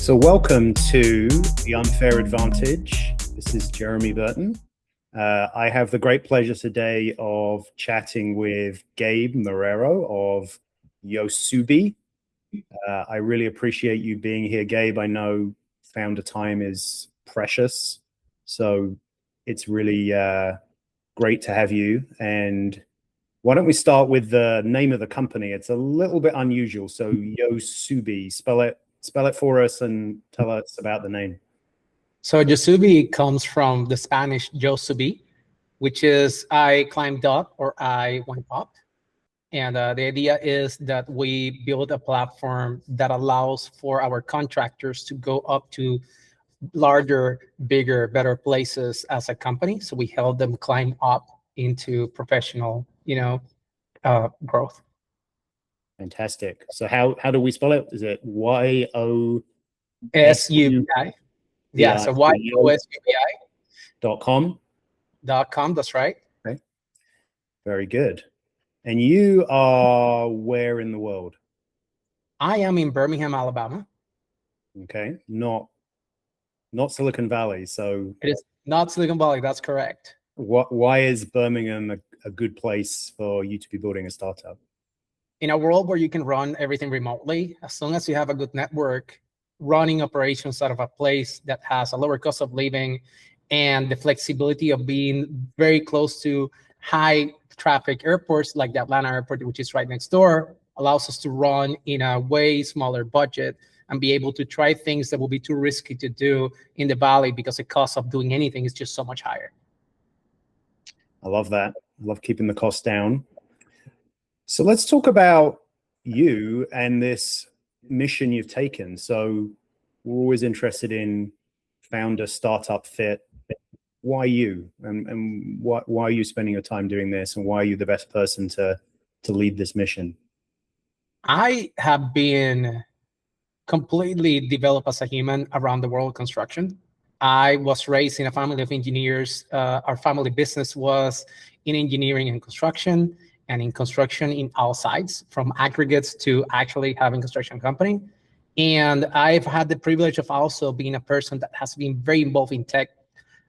So welcome to The Unfair Advantage. This is Jeremy Burton. I have the great pleasure today of chatting with Gabe Marerro of Yosubi. I really appreciate you being here, Gabe. I know founder time is precious, so it's really great to have you. And why don't we start with the name of the company? It's a little bit unusual. So Yosubi, spell it for us and tell us about the name. So Yosubi comes from the Spanish Yosubi, which is I climbed up or I went up. And the idea is that we build a platform that allows for our contractors to go up to larger, bigger, better places as a company. So we help them climb up into professional, growth. Fantastic. So how do we spell it? Is it YOSUBI? Yeah, so YOSUBI.com. That's right. Okay. Very good. And you are where in the world? I am in Birmingham, Alabama. Okay. Not Silicon Valley. So it is not Silicon Valley. That's correct. Why is Birmingham a good place for you to be building a startup? In a world where you can run everything remotely, as long as you have a good network, running operations out of a place that has a lower cost of living and the flexibility of being very close to high traffic airports like the Atlanta airport, which is right next door, allows us to run in a way smaller budget and be able to try things that will be too risky to do in the Valley because the cost of doing anything is just so much higher. I love that. I love keeping the costs down. So let's talk about you and this mission you've taken. So we're always interested in founder startup fit. Why you? And why are you spending your time doing this? And why are you the best person to lead this mission? I have been completely developed as a human around the world construction. I was raised in a family of engineers. Our family business was in engineering and construction, and in construction in all sides, from aggregates to actually having a construction company. And I've had the privilege of also being a person that has been very involved in tech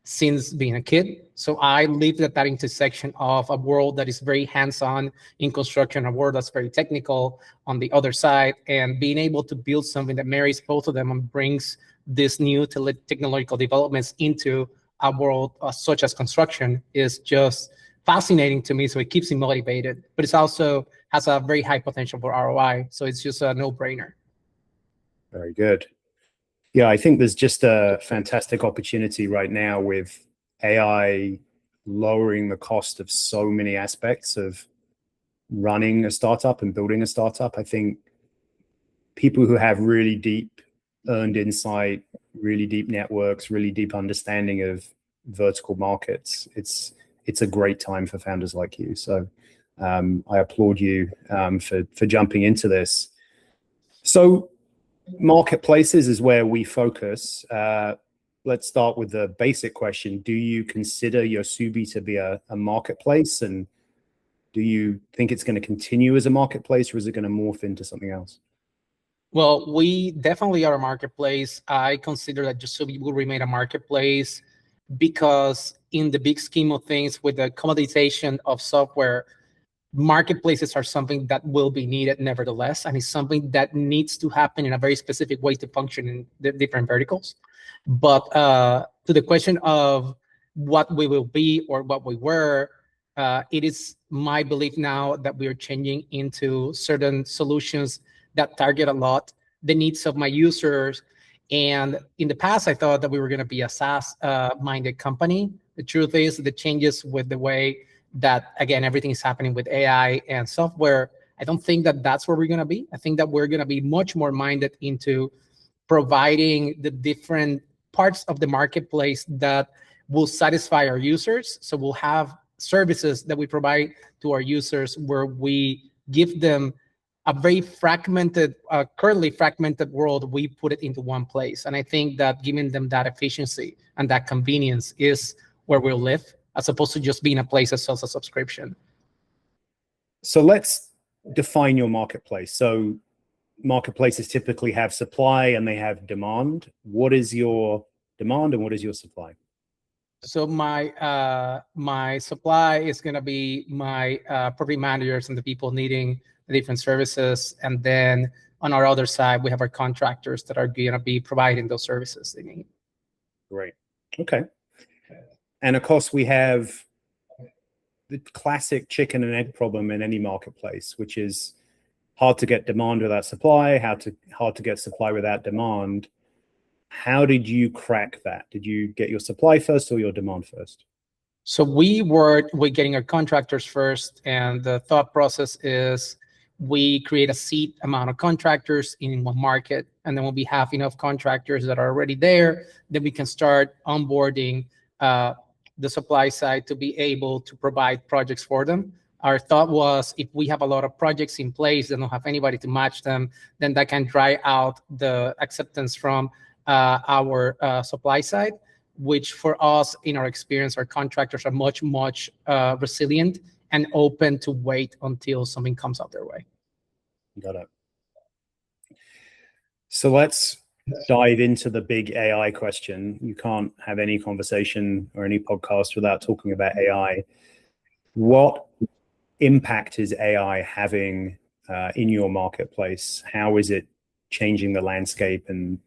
since being a kid. So I lived at that intersection of a world that is very hands-on in construction, a world that's very technical on the other side, and being able to build something that marries both of them and brings this new technological developments into a world such as construction is just fascinating to me. So it keeps me motivated, but it also has a very high potential for ROI. So it's just a no-brainer. Very good. Yeah, I think there's just a fantastic opportunity right now with AI lowering the cost of so many aspects of running a startup and building a startup. I think people who have really deep earned insight, really deep networks, really deep understanding of vertical markets, it's a great time for founders like you. So I applaud you for jumping into this. So marketplaces is where we focus. Let's start with the basic question. Do you consider Yosubi to be a marketplace? And do you think it's going to continue as a marketplace, or is it going to morph into something else? Well, we definitely are a marketplace. I consider that Yosubi will remain a marketplace because in the big scheme of things, with the commoditization of software, marketplaces are something that will be needed nevertheless, and it's something that needs to happen in a very specific way to function in the different verticals. But to the question of what we will be or what we were, it is my belief now that we are changing into certain solutions that target a lot the needs of my users. And in the past, I thought that we were going to be a SaaS-minded company. The truth is, the changes with the way that, again, everything is happening with AI and software, I don't think that that's where we're going to be. I think that we're going to be much more minded into providing the different parts of the marketplace that will satisfy our users. So we'll have services that we provide to our users where we give them a very fragmented, currently fragmented world. We put it into one place. And I think that giving them that efficiency and that convenience is where we'll live, as opposed to just being a place that sells a subscription. So let's define your marketplace. So marketplaces typically have supply and they have demand. What is your demand and what is your supply? So my supply is going to be my property managers and the people needing the different services, and then on our other side we have our contractors that are going to be providing those services they need. Great. Okay. And of course we have the classic chicken and egg problem in any marketplace, which is hard to get demand without supply, hard to get supply without demand. How did you crack that? Did you get your supply first or your demand first? So we're getting our contractors first, and the thought process is we create a seed amount of contractors in one market, and then when we have enough contractors that are already there, then we can start onboarding the supply side to be able to provide projects for them. Our thought was if we have a lot of projects in place and don't have anybody to match them, then that can dry out the acceptance from our supply side, which for us, in our experience, our contractors are much resilient and open to wait until something comes out their way. Got it. So let's dive into the big AI question. You can't have any conversation or any podcast without talking about AI. What impact is AI having in your marketplace? How is it changing the landscape? And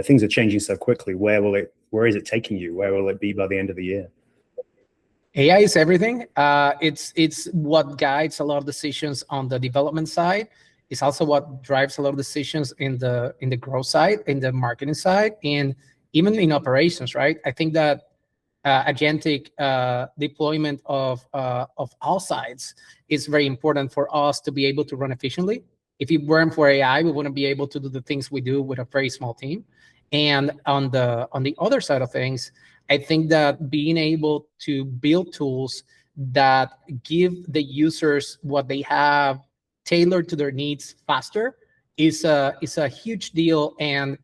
things are changing so quickly. Where is it taking you? Where will it be by the end of the year? AI is everything. It's what guides a lot of decisions on the development side. It's also what drives a lot of decisions in the growth side, in the marketing side, and even in operations. Right. I think that agentic deployment of all sides is very important for us to be able to run efficiently. If it weren't for AI, we wouldn't be able to do the things we do with a very small team. And on the other side of things, I think that being able to build tools that give the users what they have tailored to their needs faster is a huge deal. And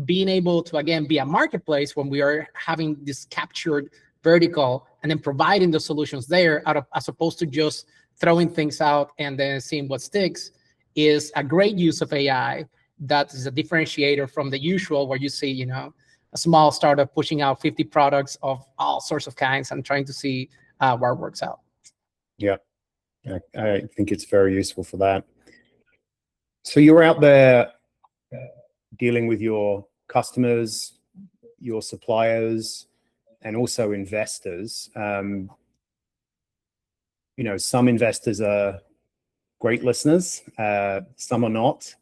being able to, again, be a marketplace when we are having this captured vertical and then providing the solutions there as opposed to just throwing things out and then seeing what sticks is a great use of AI. That is a differentiator from the usual where you see, a small startup pushing out 50 products of all sorts of kinds and trying to see where it works out. Yeah, I think it's very useful for that. So you're out there dealing with your customers, your suppliers, and also investors. Some investors are great listeners, some are not.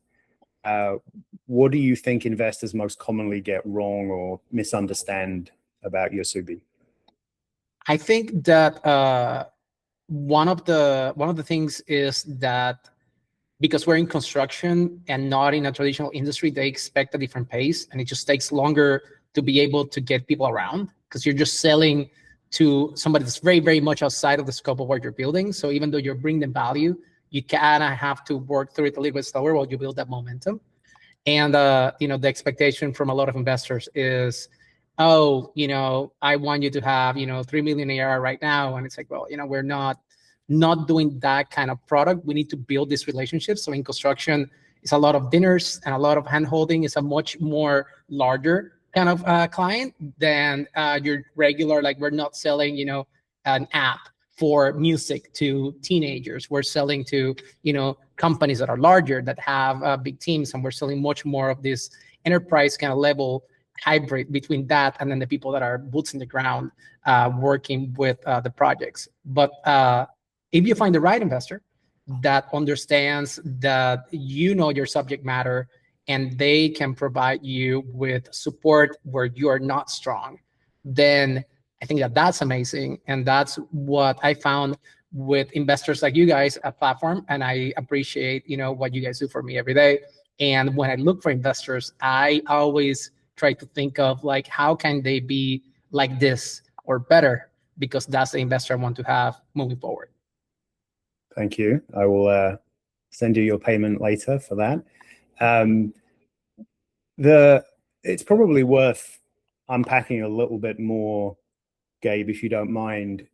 What do you think investors most commonly get wrong or misunderstand about Yosubi? I think that one of the things is that because we're in construction and not in a traditional industry, they expect a different pace, and it just takes longer to be able to get people around because you're just selling to somebody that's very, very much outside of the scope of what you're building. So even though you're bringing them value, you kind of have to work through it a little bit slower while you build that momentum. And the expectation from a lot of investors is, oh, I want you to have 3 million ARR right now, and it's like, well, we're not doing that kind of product. We need to build these relationships. So in construction, it's a lot of dinners and a lot of hand-holding. It's a much more larger kind of client than your regular, like we're not selling, an app for music to teenagers. We're selling to, companies that are larger, that have big teams, and we're selling much more of this enterprise kind of level hybrid between that and then the people that are boots in the ground working with the projects. But if you find the right investor that understands that your subject matter and they can provide you with support where you are not strong, then I think that that's amazing. And that's what I found with investors like you guys at Platform. And I appreciate, what you guys do for me every day. And when I look for investors, I always try to think of like, how can they be like this or better? Because that's the investor I want to have moving forward. Thank you. I will send you your payment later for that. It's probably worth unpacking a little bit more, Gabe, if you don't mind,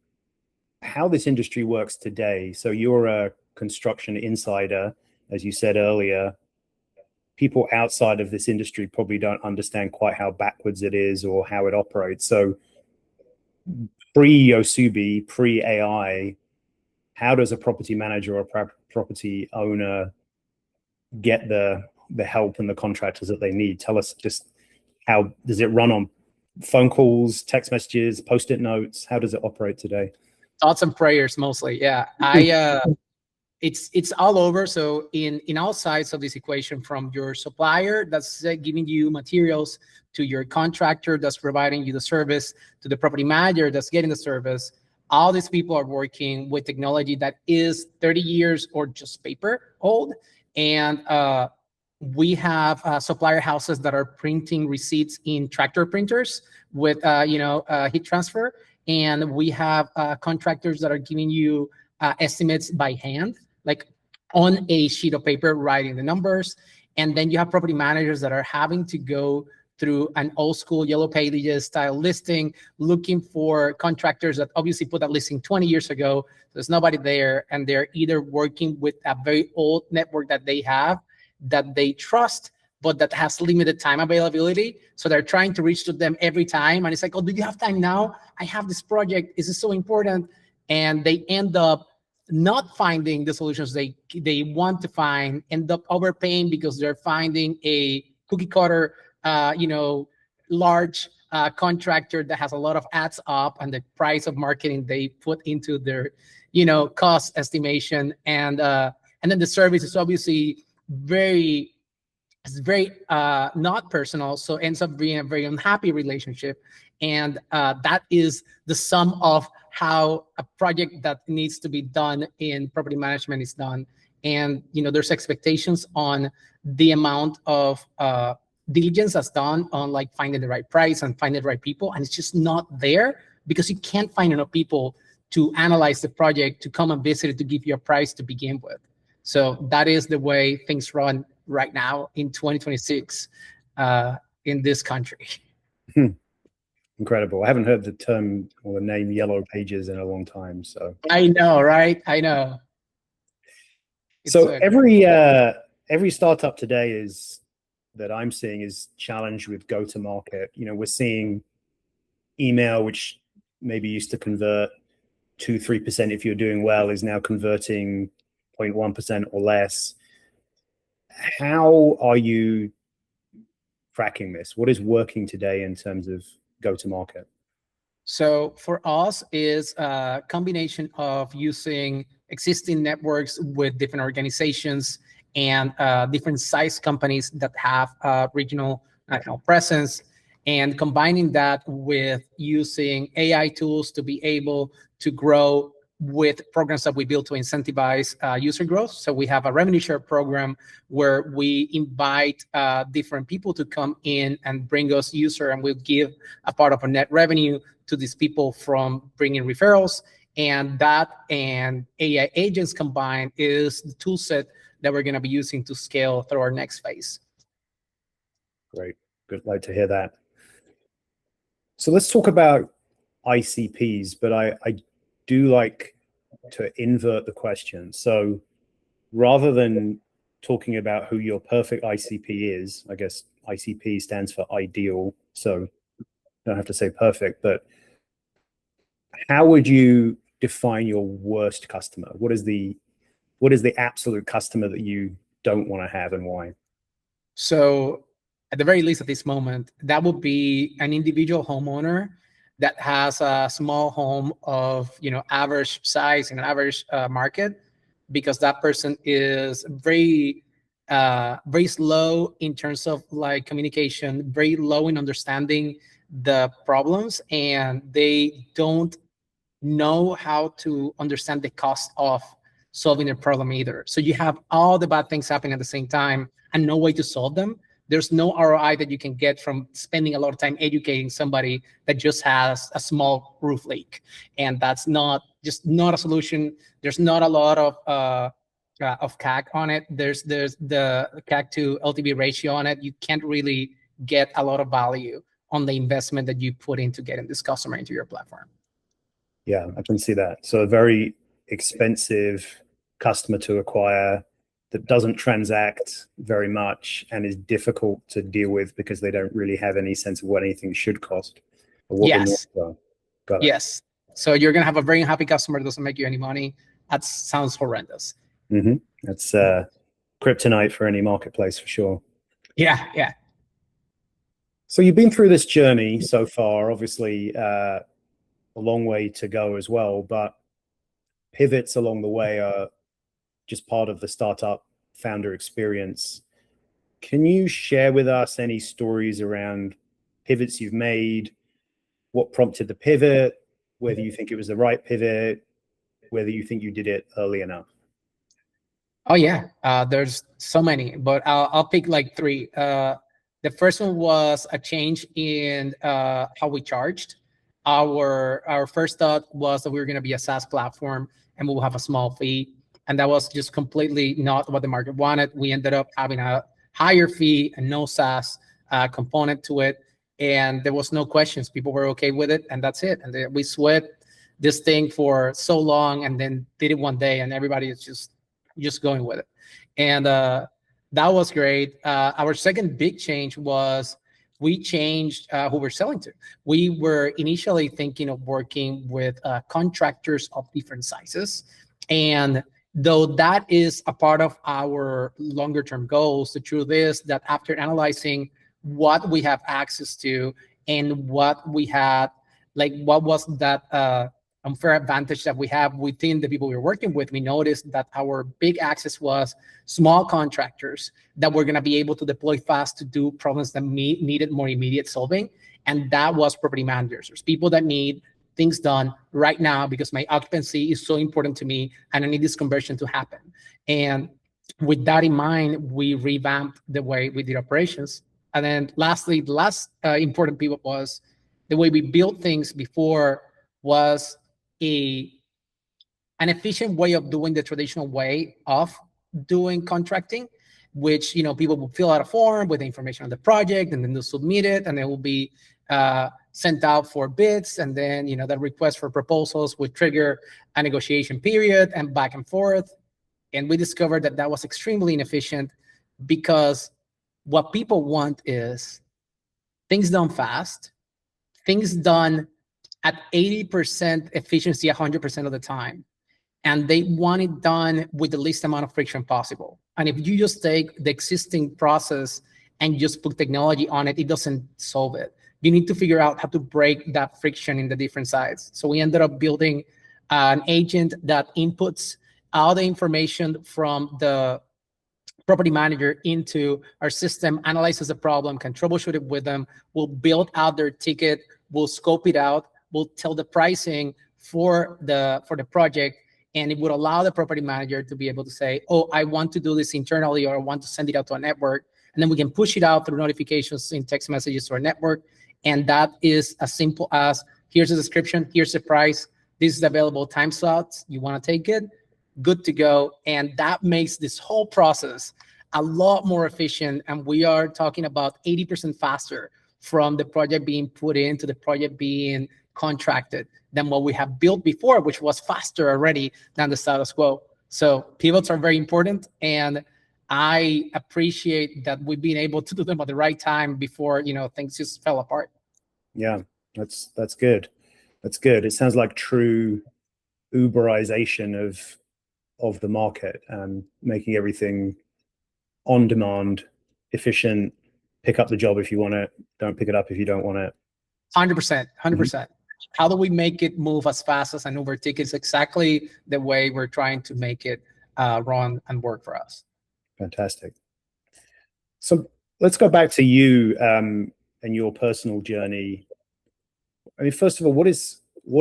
how this industry works today. So you're a construction insider, as you said earlier. people outside of this industry probably don't understand quite how backwards it is or how it operates. So pre-Yosubi, pre-AI, how does a property manager or a property owner get the help and the contractors that they need? Tell us, just how does it run on phone calls, text messages, post-it notes? How does it operate today? Thoughts and prayers mostly. Yeah. It's all over. So in all sides of this equation, from your supplier that's giving you materials, to your contractor that's providing you the service, to the property manager that's getting the service, all these people are working with technology that is 30 years or just paper old. And we have supplier houses that are printing receipts in tractor printers with heat transfer. And we have contractors that are giving you estimates by hand, like on a sheet of paper, writing the numbers. And then you have property managers that are having to go through an old school Yellow Pages style listing, looking for contractors that obviously put that listing 20 years ago. There's nobody there, and they're either working with a very old network that they have, that they trust, but that has limited time availability. So they're trying to reach to them every time. And it's like, oh, do you have time now? I have this project. This is so important. And they end up not finding the solutions they want to find, end up overpaying because they're finding a cookie cutter, large contractor that has a lot of ads up, and the price of marketing they put into their, cost estimation. And then the service is obviously very not personal, so ends up being a very unhappy relationship. And that is the sum of how a project that needs to be done in property management is done. And there's expectations on the amount of diligence that's done on like finding the right price and finding the right people, and it's just not there because you can't find enough people to analyze the project, to come and visit it, to give you a price to begin with. So that is the way things run right now in 2026 in this country. Incredible. I haven't heard the term or the name Yellow Pages in a long time. So I know, right? I know. So every startup today that I'm seeing is challenged with go-to-market. We're seeing email, which maybe used to convert 2-3% if you're doing well, is now converting 0.1% or less. How are you tracking this? What is working today in terms of go-to-market? So for us is a combination of using existing networks with different organizations and different size companies that have regional national presence, and combining that with using AI tools to be able to grow with programs that we build to incentivize user growth. So we have a revenue share program where we invite different people to come in and bring us user, and we'll give a part of our net revenue to these people from bringing referrals. And that and AI agents combined is the tool set that we're going to be using to scale through our next phase. Great. Good. Like to hear that. So let's talk about ICPs, but I do like to invert the question. So rather than talking about who your perfect ICP is, I guess ICP stands for ideal, so you don't have to say perfect, but how would you define your worst customer? What is the absolute customer that you don't want to have, and why? So at the very least at this moment, that would be an individual homeowner that has a small home of average size in an average market, because that person is very slow in terms of like communication, very low in understanding the problems, and they don't know how to understand the cost of solving a problem either. So you have all the bad things happening at the same time and no way to solve them. There's no ROI that you can get from spending a lot of time educating somebody that just has a small roof leak. And that's not a solution. There's not a lot of CAC on it. There's the CAC to LTV ratio on it. You can't really get a lot of value on the investment that you put into getting this customer into your platform. Yeah, I can see that. So a very expensive customer to acquire, that doesn't transact very much and is difficult to deal with because they don't really have any sense of what anything should cost or what the norms are. Got it. Yes. So you're going to have a very unhappy customer that doesn't make you any money. That sounds horrendous. That's kryptonite for any marketplace for sure. Yeah. So you've been through this journey so far, obviously a long way to go as well, but pivots along the way are just part of the startup founder experience. Can you share with us any stories around pivots you've made, what prompted the pivot, whether you think it was the right pivot, whether you think you did it early enough? Oh yeah, there's so many, but I'll pick like three. The first one was a change in how we charged. Our first thought was that we were going to be a SaaS platform and we'll have a small fee, and that was just completely not what the market wanted. We ended up having a higher fee and no SaaS component to it, and there was no questions. People were okay with it, and that's it. And we sweat this thing for so long, and then did it one day, and everybody is just going with it. And that was great. Our second big change was we changed who we're selling to. We were initially thinking of working with contractors of different sizes. And though that is a part of our longer term goals, the truth is that after analyzing what we have access to and what we had, like what was that unfair advantage that we have within the people we were working with, we noticed that our big access was small contractors that were going to be able to deploy fast to do problems that needed more immediate solving. And that was property managers. There's people that need things done right now because my occupancy is so important to me and I need this conversion to happen. And with that in mind, we revamped the way we did operations. And then lastly, the last important pivot was the way we built things before was an efficient way of doing the traditional way of doing contracting, which, you know, people will fill out a form with the information on the project and then they'll submit it and it will be sent out for bids. And then, you know, the request for proposals would trigger a negotiation period and back and forth. And we discovered that that was extremely inefficient because what people want is things done fast, things done at 80% efficiency 100% of the time. And they want it done with the least amount of friction possible. And if you just take the existing process and just put technology on it, it doesn't solve it. You need to figure out how to break that friction in the different sides. So we ended up building an agent that inputs all the information from the property manager into our system, analyzes the problem, can troubleshoot it with them, will build out their ticket, will scope it out, will tell the pricing for the project, and it would allow the property manager to be able to say, oh, I want to do this internally, or I want to send it out to a network. And then we can push it out through notifications in text messages to our network. And that is as simple as, here's the description, here's the price, this is the available time slots, you want to take it, good to go. And that makes this whole process a lot more efficient. And we are talking about 80% faster from the project being put in to the project being contracted than what we have built before, which was faster already than the status quo. So pivots are very important, and I appreciate that we've been able to do them at the right time before, you know, things just fell apart. Yeah, that's good. That's good. It sounds like true Uberization of the market and making everything on demand, efficient. Pick up the job if you want it. Don't pick it up if you don't want it. 100%. How do we make it move as fast as an Uber ticket? It's exactly the way we're trying to make it run and work for us. Fantastic. So let's go back to you and your personal journey. I mean, first of all, what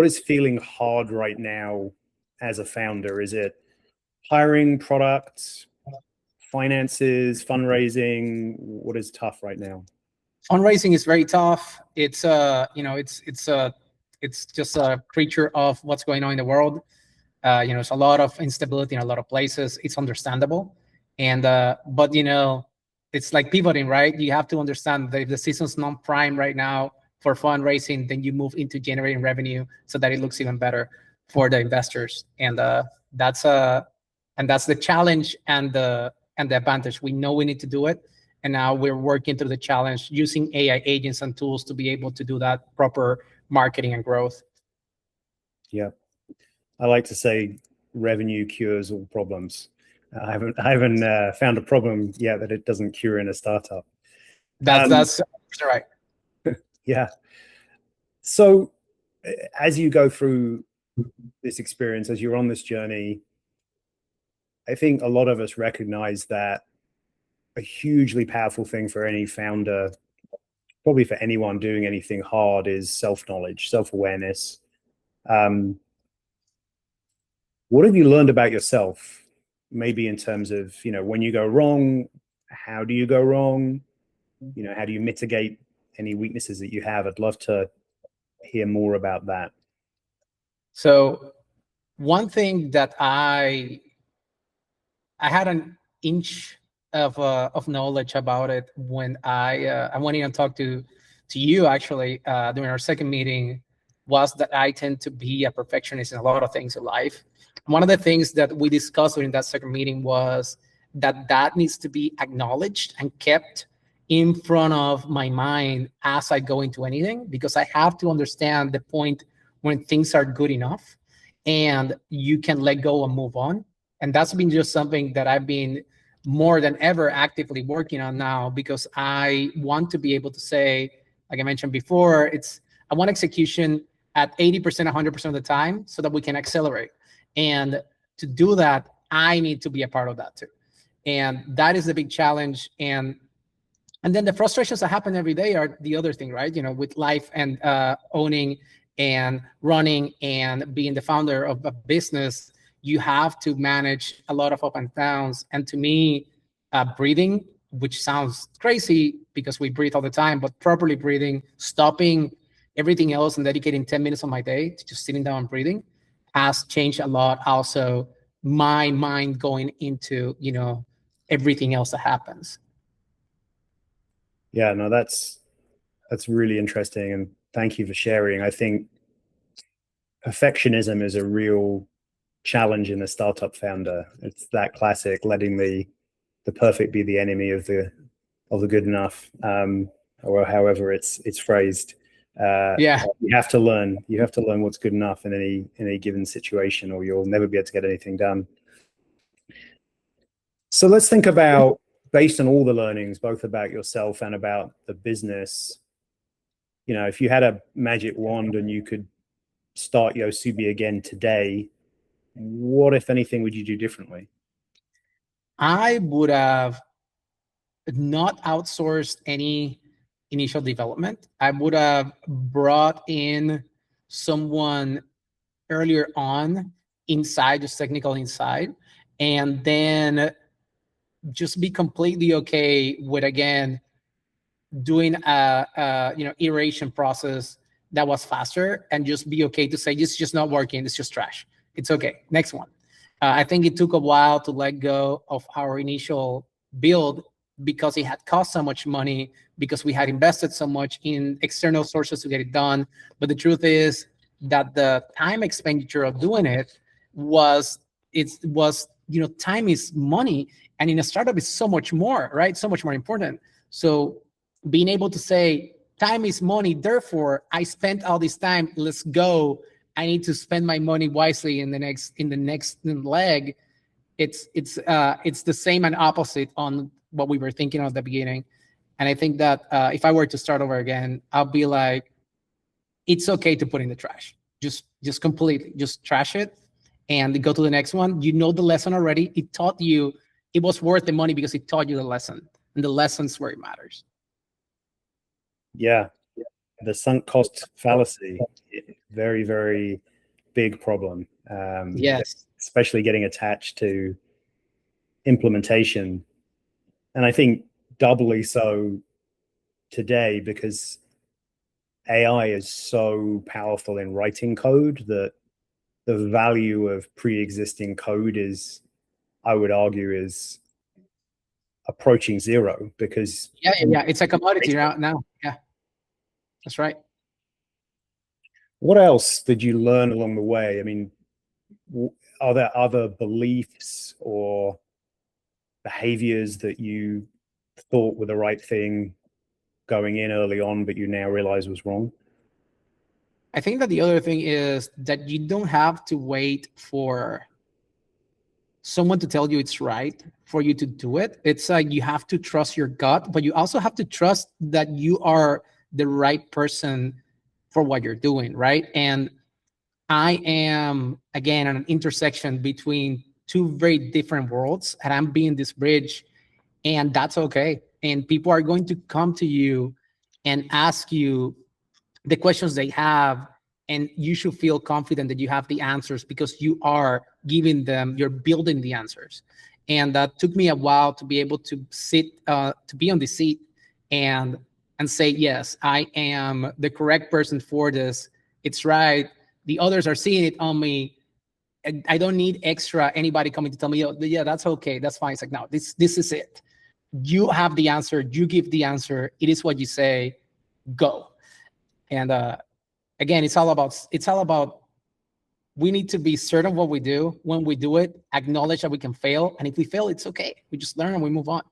is feeling hard right now as a founder? Is it hiring, products, finances, fundraising? What is tough right now? Fundraising is very tough. It's it's just a creature of what's going on in the world. There's a lot of instability in a lot of places. It's understandable. And but it's like pivoting, right? You have to understand that if the season's not prime right now for fundraising, then you move into generating revenue so that it looks even better for the investors. And that's And that's the challenge and the advantage. We know we need to do it. And now we're working through the challenge using AI agents and tools to be able to do that proper marketing and growth. Yeah. I like to say revenue cures all problems. I haven't found a problem yet that it doesn't cure in a startup. That's right. Yeah. So as you go through this experience, as you're on this journey, I think a lot of us recognize that a hugely powerful thing for any founder, probably for anyone doing anything hard, is self-knowledge, self-awareness. What have you learned about yourself? Maybe in terms of, when you go wrong, how do you go wrong? How do you mitigate any weaknesses that you have? I'd love to hear more about that. So one thing that I had an inch of knowledge about it when I went in and talked to you actually during our second meeting, was that I tend to be a perfectionist in a lot of things in life. One of the things that we discussed during that second meeting was that needs to be acknowledged and kept in front of my mind as I go into anything, because I have to understand the point when things are good enough and you can let go and move on. And that's been just something that I've been more than ever actively working on now, because I want to be able to say, like I mentioned before, I want execution at 80%, 100% of the time so that we can accelerate. And to do that, I need to be a part of that too. And that is the big challenge. And then the frustrations that happen every day are the other thing, right? With life and owning and running and being the founder of a business, you have to manage a lot of up and downs. And to me, breathing, which sounds crazy because we breathe all the time, but properly breathing, stopping everything else and dedicating 10 minutes of my day to just sitting down and breathing has changed a lot. Also, my mind going into, everything else that happens. Yeah, no, that's really interesting. And thank you for sharing. I think perfectionism is a real challenge in a startup founder. It's that classic, letting the perfect be the enemy of the good enough, or however it's phrased. Yeah. You have to learn what's good enough in any given situation, or you'll never be able to get anything done. So let's think about, based on all the learnings, both about yourself and about the business, if you had a magic wand and you could start Yosubi again today, what, if anything, would you do differently? I would have not outsourced any initial development. I would have brought in someone earlier on inside, just technical inside, and then just be completely okay with, again, doing a iteration process that was faster, and just be okay to say, it's just not working, it's just trash, it's okay, next one. I think it took a while to let go of our initial build because it had cost so much money, because we had invested so much in external sources to get it done. But the truth is that the time expenditure of doing it was time is money, and in a startup it's so much more, right? So much more important. So being able to say time is money, therefore I spent all this time, let's go, I need to spend my money wisely in the next leg. It's the same and opposite on what we were thinking at the beginning. And I think that if I were to start over again, I'll be like, it's okay to put in the trash. Just completely, just trash it and go to the next one. You know the lesson already. It taught you, it was worth the money because it taught you the lesson, and the lesson's where it matters. Yeah, the sunk cost fallacy, very, very big problem. Yes. Especially getting attached to implementation. And I think doubly so today, because AI is so powerful in writing code that the value of pre-existing code is, I would argue, is approaching zero, because it's a commodity now. Yeah, that's right. What else did you learn along the way? I mean, are there other beliefs or behaviors that you thought were the right thing going in early on, but you now realize was wrong? I think that the other thing is that you don't have to wait for someone to tell you it's right for you to do it. It's like you have to trust your gut, but you also have to trust that you are the right person for what you're doing, right? And I am, again, at an intersection between two very different worlds, and I'm being this bridge, and that's okay. And people are going to come to you and ask you the questions they have, and you should feel confident that you have the answers because you are giving them, you're building the answers. And that took me a while to be able to sit, to be on the seat and say, yes, I am the correct person for this. It's right. The others are seeing it on me. I don't need extra anybody coming to tell me, oh, yeah, that's okay, that's fine. It's like, no, this is it. You have the answer. You give the answer. It is what you say. Go. And again, it's all about we need to be certain of what we do. When we do it, acknowledge that we can fail, and if we fail, it's okay. We just learn and we move on.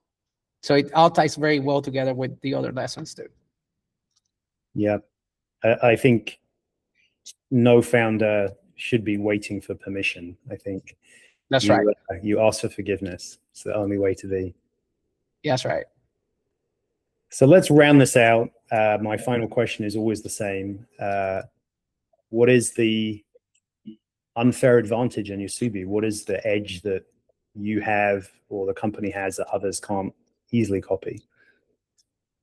So it all ties very well together with the other lessons too. Yeah, I think no founder should be waiting for permission. I think that's right. You ask for forgiveness. It's the only way to be. That's right. So let's round this out. My final question is always the same. What is the unfair advantage in Yosubi? What is the edge that you have or the company has that others can't easily copy?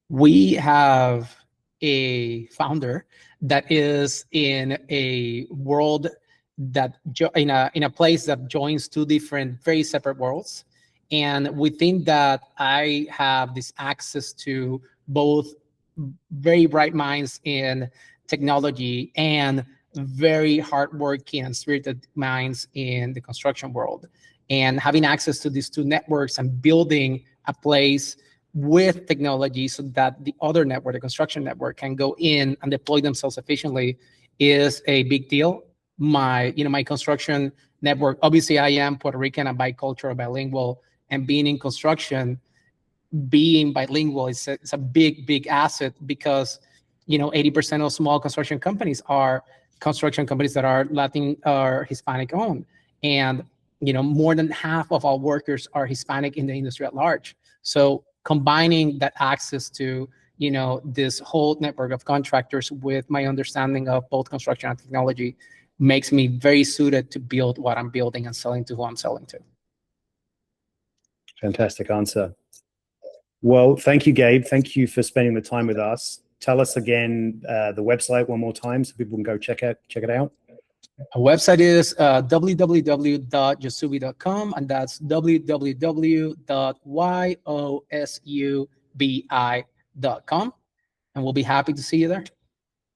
We have a founder that is in a world that in a place that joins two different, very separate worlds. And we think that I have this access to both very bright minds in technology and very hardworking and spirited minds in the construction world. And having access to these two networks and building a place with technology so that the other network, the construction network, can go in and deploy themselves efficiently is a big deal. My construction network, obviously I am Puerto Rican and bicultural, bilingual, and being in construction, being bilingual is a big asset because 80% of small construction companies are construction companies that are Latin or Hispanic owned, and more than half of our workers are Hispanic in the industry at large. So combining that access to this whole network of contractors with my understanding of both construction and technology makes me very suited to build what I'm building and selling to who I'm selling to. Fantastic answer. Well, thank you, Gabe. Thank you for spending the time with us. Tell us again the website one more time so people can go check it out. Our website is www.yosubi.com, and that's www.yosubi.com. And we'll be happy to see you there.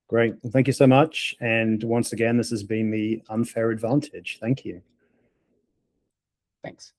Great. Well, thank you so much. And once again, this has been the Unfair Advantage. Thank you. Thanks.